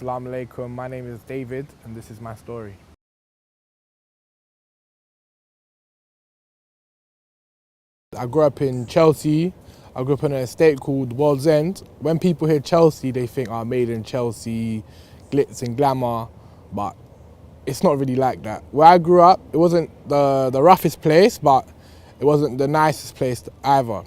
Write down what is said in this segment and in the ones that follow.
Assalamu alaikum, my name is David and this is my story. I grew up in Chelsea. I grew up in an estate called World's End. When people hear Chelsea, they think, oh, made in Chelsea, glitz and glamour, but it's not really like that. Where I grew up, it wasn't the roughest place, but it wasn't the nicest place either.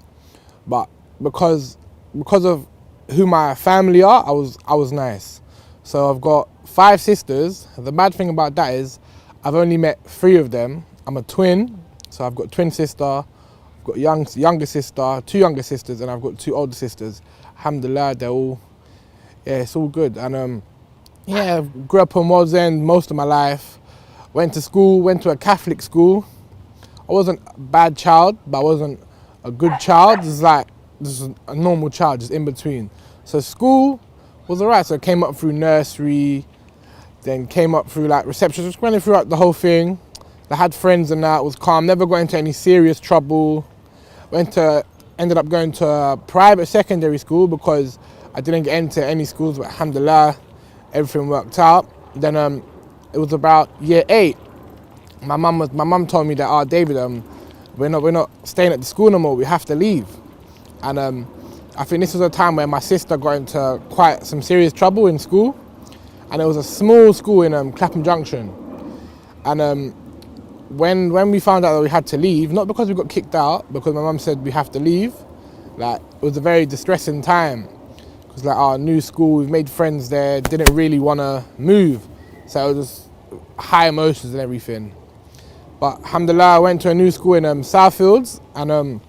But because of who my family are, I was nice. So I've got 5 sisters. The bad thing about that is I've only met 3 of them. I'm a twin, so I've got twin sister, I've got younger sister, 2 younger sisters, and I've got 2 older sisters. Alhamdulillah, it's all good. And I grew up on World's End most of my life. Went to school, went to a Catholic school. I wasn't a bad child, but I wasn't a good child. This is a normal child, just in between. So school was alright. So I came up through nursery, then came up through like reception, just went through like the whole thing. I had friends and that, was calm, never got into any serious trouble. Ended up going to a private secondary school because I didn't get into any schools, but alhamdulillah, everything worked out. Then it was about year 8. My mum told me that, oh David, we're not staying at the school no more, we have to leave. And I think this was a time where my sister got into quite some serious trouble in school. And it was a small school in Clapham Junction. And when we found out that we had to leave, not because we got kicked out, because my mum said we have to leave, like it was a very distressing time. Because like our new school, we've made friends there, didn't really want to move. So it was just high emotions and everything. But alhamdulillah, I went to a new school in Southfields, and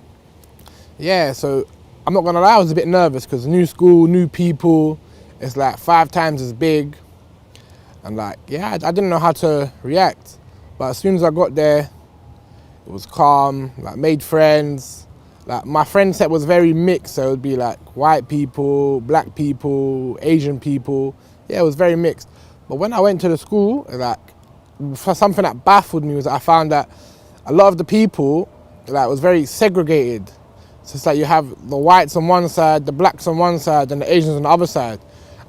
so I'm not gonna lie, I was a bit nervous because new school, new people, it's like 5 times as big. And I didn't know how to react. But as soon as I got there, it was calm, like made friends. Like my friend set was very mixed, so it would be like white people, black people, Asian people. Yeah, it was very mixed. But when I went to the school, like for something that baffled me was that I found that a lot of the people was very segregated. So it's like you have the whites on one side, the blacks on one side, and the Asians on the other side.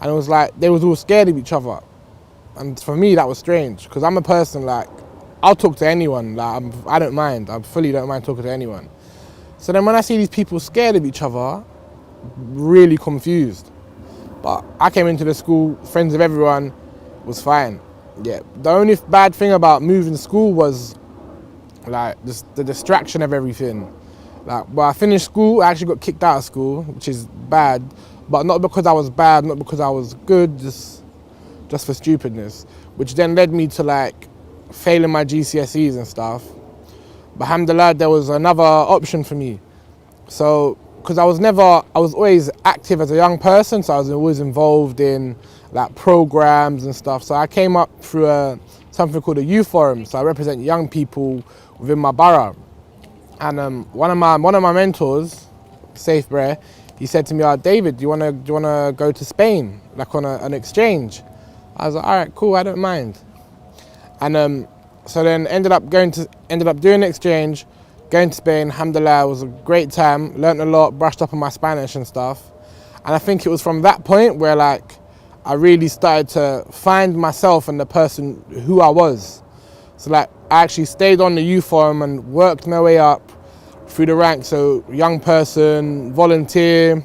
And it was like they was all scared of each other. And for me, that was strange, because I'm a person like, I'll talk to anyone, I don't mind, I fully don't mind talking to anyone. So then when I see these people scared of each other, really confused. But I came into the school, friends of everyone, was fine. Yeah, the only bad thing about moving school was like just the distraction of everything. Like, when I finished school, I actually got kicked out of school, which is bad, but not because I was bad, not because I was good, just for stupidness, which then led me to like failing my GCSEs and stuff. But alhamdulillah, there was another option for me. So, because I was always active as a young person, so I was always involved in like programs and stuff. So I came up through something called a youth forum. So I represent young people within my borough. And one of my mentors, Safe Brer, he said to me, "Oh, David, do you wanna go to Spain, like on an exchange?" I was like, "All right, cool, I don't mind." And so then ended up doing the exchange, going to Spain. Alhamdulillah, it was a great time. Learned a lot, brushed up on my Spanish and stuff. And I think it was from that point where like I really started to find myself and the person who I was. So like I actually stayed on the youth forum and worked my way up through the ranks. So young person, volunteer,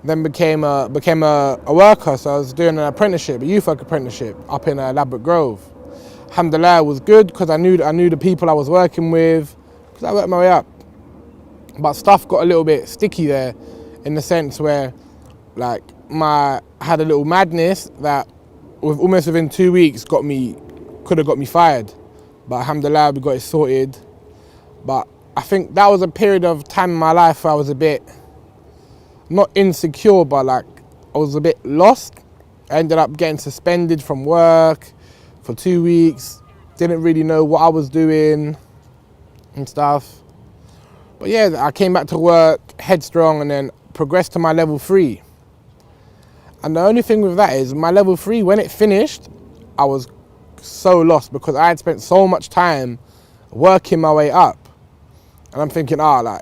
then became a worker. So I was doing an apprenticeship, a youth work apprenticeship up in Ladbroke Grove. Alhamdulillah, it was good because I knew the people I was working with, because I worked my way up. But stuff got a little bit sticky there, in the sense where like I had a little madness that almost within 2 weeks could have got me fired. But alhamdulillah, we got it sorted. But I think that was a period of time in my life where I was a bit, not insecure, but like I was a bit lost. I ended up getting suspended from work for 2 weeks. Didn't really know what I was doing and stuff. But yeah, I came back to work headstrong and then progressed to my level 3. And the only thing with that is my level 3, when it finished, I was so lost because I had spent so much time working my way up. And I'm thinking, like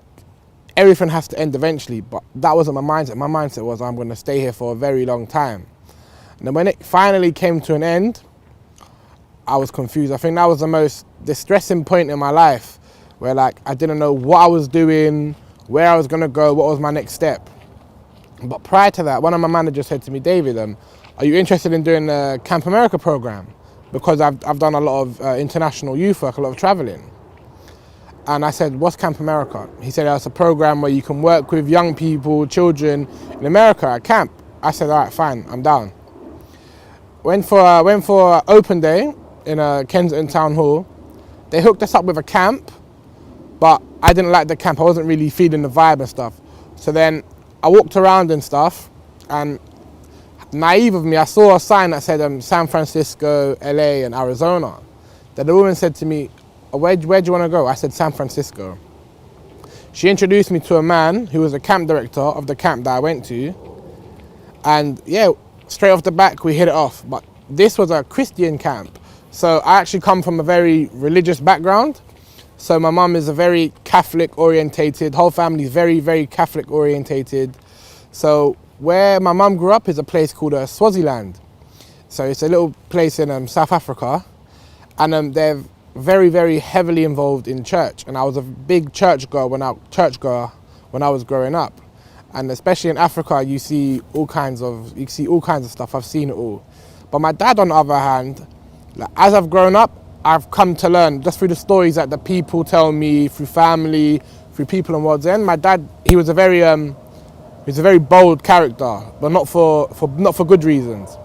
everything has to end eventually, but that wasn't my mindset. My mindset was I'm going to stay here for a very long time. And then when it finally came to an end, I was confused. I think that was the most distressing point in my life, where like I didn't know what I was doing, where I was gonna go, what was my next step. But prior to that, one of my managers said to me, David, are you interested in doing the Cant America program? Because I've done a lot of international youth work, a lot of traveling. And I said, what's Cant America? He said, it's a program where you can work with young people, children in America at camp. I said, all right, fine, I'm down. Went for open day in Kensington Town Hall. They hooked us up with a camp, but I didn't like the camp. I wasn't really feeling the vibe and stuff. So then I walked around and stuff, and naive of me, I saw a sign that said San Francisco, LA, and Arizona. Then the woman said to me, where do you want to go? I said, San Francisco. She introduced me to a man who was a camp director of the camp that I went to. And yeah, straight off the back, we hit it off. But this was a Christian camp. So I actually come from a very religious background. So my mum is a very Catholic orientated, whole family is very, very Catholic orientated. So where my mum grew up is a place called Swaziland. So it's a little place in South Africa. And they're very, very heavily involved in church, and I was a big churchgoer when I was growing up. And especially in Africa, you see all kinds of stuff. I've seen it all. But my dad, on the other hand, like, as I've grown up, I've come to learn just through the stories that the people tell me, through family, through people in World's End. My dad, he was a very bold character, but not for good reasons.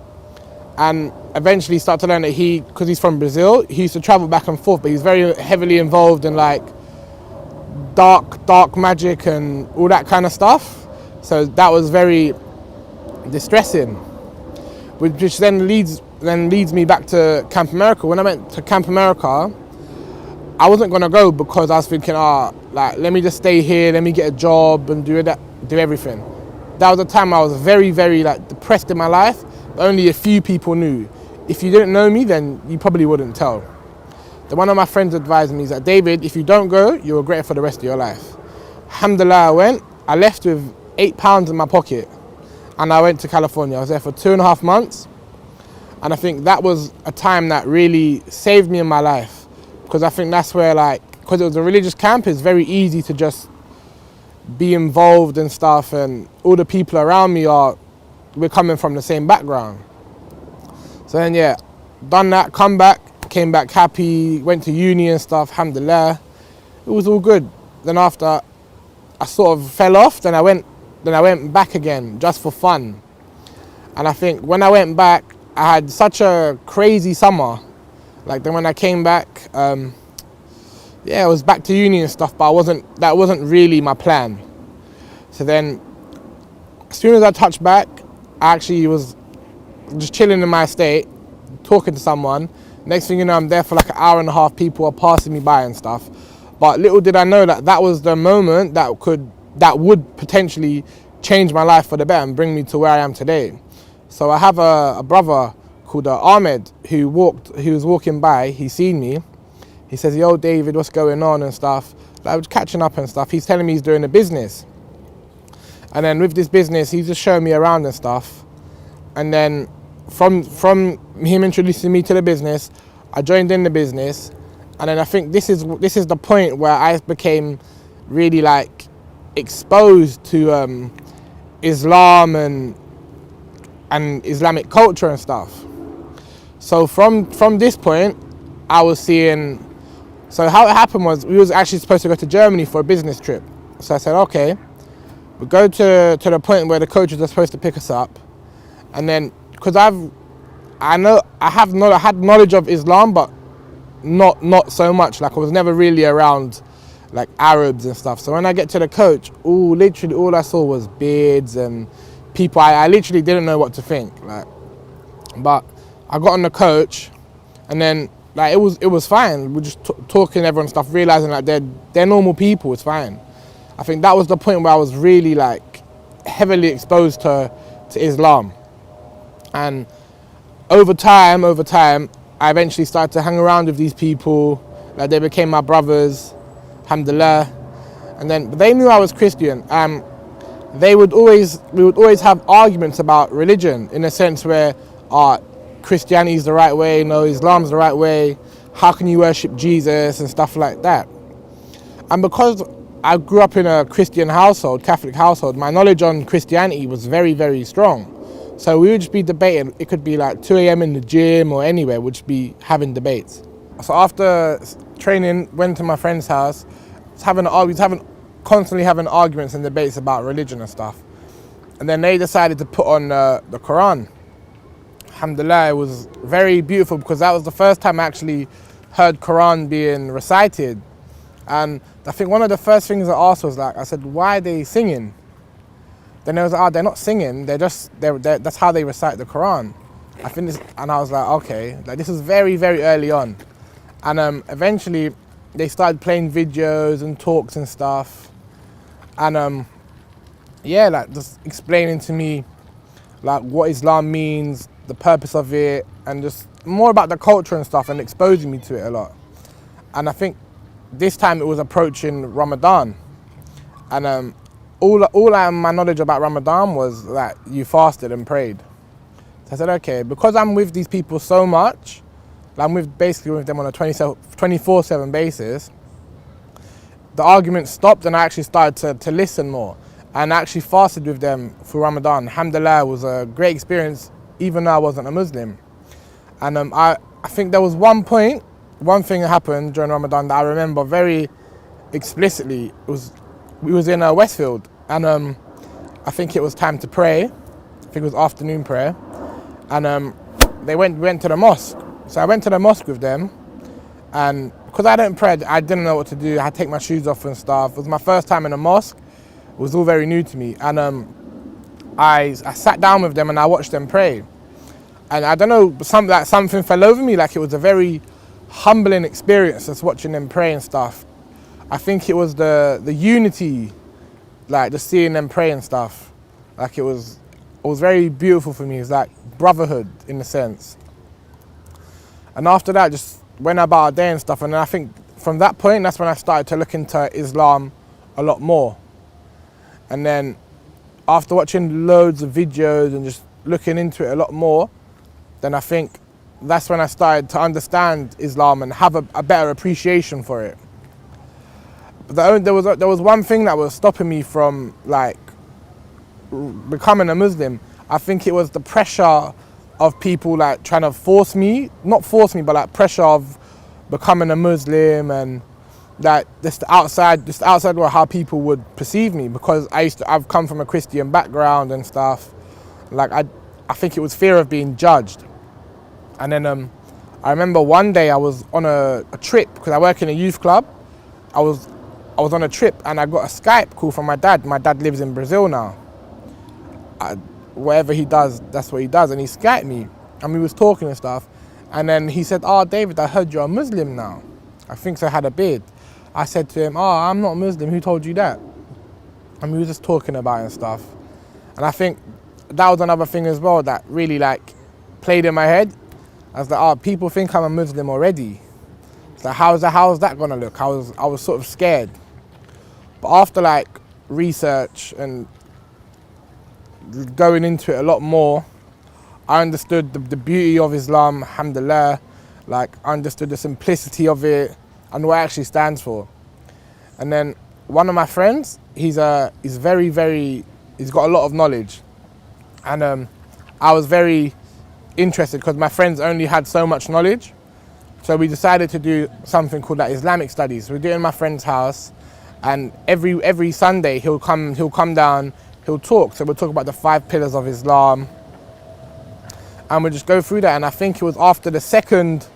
And eventually start to learn that because he's from Brazil, he used to travel back and forth, but he's very heavily involved in like dark magic and all that kind of stuff. So that was very distressing, which then leads me back to Cant America. When I went to Cant America, I wasn't gonna go because I was thinking, like let me just stay here, let me get a job and do everything. That was a time I was very, very like depressed in my life. Only a few people knew. If you didn't know me, then you probably wouldn't tell. Then one of my friends advised me, that David, if you don't go, you'll regret it for the rest of your life. Alhamdulillah, I went. I left with £8 in my pocket, and I went to California. I was there for 2.5 months, and I think that was a time that really saved me in my life, because I think that's where, because it was a religious camp, it's very easy to just be involved and stuff, and all the people around me we're coming from the same background. So then, yeah, done that, came back happy, went to uni and stuff, alhamdulillah. It was all good. Then after I sort of fell off, then I went back again, just for fun. And I think when I went back, I had such a crazy summer. Like then when I came back, I was back to uni and stuff, but that wasn't really my plan. So then, as soon as I touched back, I actually was just chilling in my estate, talking to someone. Next thing you know, I'm there for like an hour and a half, people are passing me by and stuff. But little did I know that was the moment that would potentially change my life for the better and bring me to where I am today. So I have a brother called Ahmed who was walking by, he seen me. He says, yo David, what's going on and stuff. I was catching up and stuff. He's telling me he's doing a business. And then with this business, he's just showing me around and stuff. And then from him introducing me to the business, I joined in the business. And then I think this is the point where I became really like exposed to Islam and Islamic culture and stuff. So from this point, I was seeing. So how it happened was we was actually supposed to go to Germany for a business trip. So I said, okay, we go to the point where the coaches are supposed to pick us up, and then because I had knowledge of Islam, but not so much. Like I was never really around like Arabs and stuff. So when I get to the coach, literally all I saw was beards and people. I literally didn't know what to think. But I got on the coach, and then it was fine. We're just talking to everyone and stuff, realizing they're normal people. It's fine. I think that was the point where I was really heavily exposed to Islam, and over time, I eventually started to hang around with these people. They became my brothers, alhamdulillah. And then they knew I was Christian. We would always have arguments about religion, in a sense where Christianity's the right way, no, Islam's the right way, how can you worship Jesus and stuff like that. And because I grew up in a Christian household, Catholic household, my knowledge on Christianity was very, very strong. So we would just be debating. It could be like 2 a.m. in the gym or anywhere, we'd just be having debates. So after training, went to my friend's house, constantly having arguments and debates about religion and stuff. And then they decided to put on the Quran. Alhamdulillah, it was very beautiful because that was the first time I actually heard Quran being recited. And I think one of the first things I asked was I said, why are they singing? Then they was like, they're not singing, that's how they recite the Quran. And I was like, okay, this is very, very early on. And eventually they started playing videos and talks and stuff. And just explaining to me what Islam means, the purpose of it, and just more about the culture and stuff, and exposing me to it a lot. And I think this time it was approaching Ramadan. And my knowledge about Ramadan was that you fasted and prayed. So I said, okay, because I'm with these people so much, I'm basically with them on a 24/7 basis, the argument stopped and I actually started to listen more. And I actually fasted with them for Ramadan. Alhamdulillah, it was a great experience, even though I wasn't a Muslim. And I think there was one thing that happened during Ramadan that I remember very explicitly. We was in Westfield, and I think it was time to pray. I think it was afternoon prayer, and we went to the mosque. So I went to the mosque with them, and because I didn't pray, I didn't know what to do. I had to take my shoes off and stuff. It was my first time in a mosque. It was all very new to me, and I sat down with them and I watched them pray. And I don't know, something fell over me. It was a very humbling experience just watching them pray and stuff. I think it was the unity, just seeing them pray and stuff. It was very beautiful for me. It was like brotherhood in a sense. And after that, just went about our day and stuff. And I think from that point, that's when I started to look into Islam a lot more. And then after watching loads of videos and just looking into it a lot more, then I think that's when I started to understand Islam and have a better appreciation for it. But there was one thing that was stopping me from becoming a Muslim. I think it was the pressure of people trying to force me, not force me, but pressure of becoming a Muslim, and just the outside world, how people would perceive me, because I've come from a Christian background and stuff. I think it was fear of being judged. And then I remember one day I was on a trip, because I work in a youth club. I was on a trip and I got a Skype call from my dad. My dad lives in Brazil now. Whatever he does, that's what he does. And he Skyped me and we was talking and stuff. And then he said, David, I heard you're a Muslim now. I think so, I had a beard. I said to him, I'm not Muslim, who told you that? And we were just talking about it and stuff. And I think that was another thing as well that really played in my head. I was like, people think I'm a Muslim already. It's like, how's that gonna look? I was sort of scared. But after research and going into it a lot more, I understood the beauty of Islam, alhamdulillah. I understood the simplicity of it and what it actually stands for. And then one of my friends, he's very, very, he's got a lot of knowledge. And I was very interested because my friends only had so much knowledge. So we decided to do something called Islamic studies. We did it in my friend's house, and every Sunday he'll come down, he'll talk. So we'll talk about the 5 pillars of Islam, and we'll just go through that. And I think it was after the second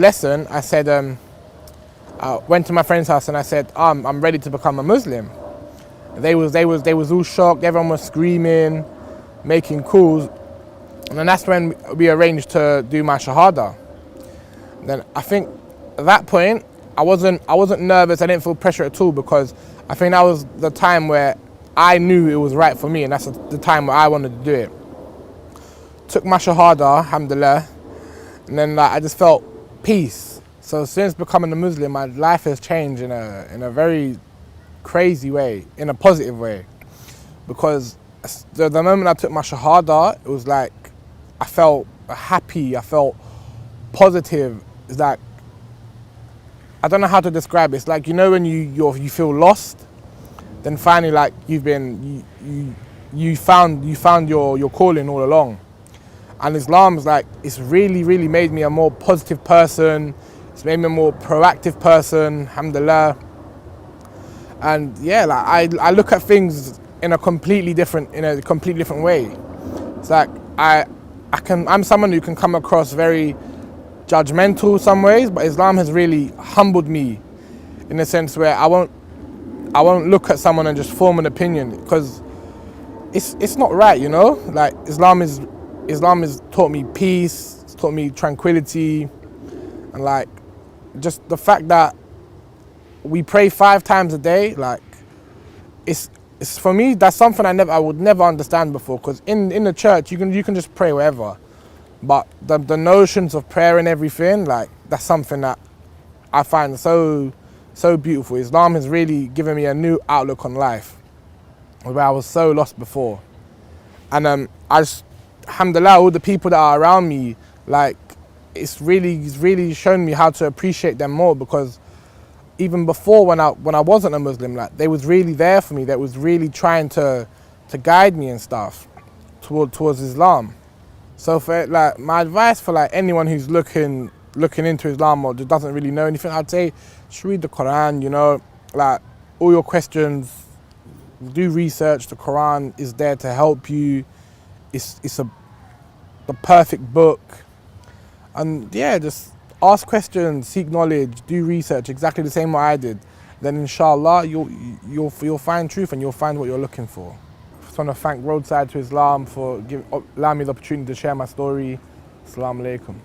lesson, I said, I went to my friend's house and I said, I'm ready to become a Muslim. They was all shocked. Everyone was screaming, making calls, and then that's when we arranged to do my shahada. Then I think at that point I wasn't nervous. I didn't feel pressure at all, because I think that was the time where I knew it was right for me, and that's the time where I wanted to do it. Took my shahada, alhamdulillah, and then I just felt peace. So since becoming a Muslim, my life has changed in a very crazy way, in a positive way, because the moment I took my shahada, it was I felt happy, I felt positive. It's like, I don't know how to describe it. It's like, you know, when you feel lost, then finally, like, you found your calling all along. And Islam's like, it's really made me a more positive person. It's made me a more proactive person, alhamdulillah. And yeah, like I look at things in a completely different way. It's like I'm someone who can come across very judgmental some ways, but Islam has really humbled me in a sense where I won't look at someone and just form an opinion, because it's not right, you know? Like Islam has taught me peace, it's taught me tranquility, and like just the fact that we pray 5 times a day, like it's for me, that's something I would never understand before, because in the church you can just pray wherever, but the notions of prayer and everything, like that's something that I find so beautiful. Islam has really given me a new outlook on life, where I was so lost before. And I just, alhamdulillah, all the people that are around me, like it's really shown me how to appreciate them more, because even before, when I wasn't a Muslim, like they was really there for me. They was really trying to guide me and stuff towards Islam. So for like my advice for like anyone who's looking into Islam or just doesn't really know anything, I'd say just read the Quran. You know, like all your questions, do research. The Quran is there to help you. It's the perfect book. And yeah, just ask questions, seek knowledge, do research, exactly the same way I did. Then inshallah, you'll find truth and you'll find what you're looking for. I just want to thank Roadside to Islam for allowing me the opportunity to share my story. Assalamu alaikum.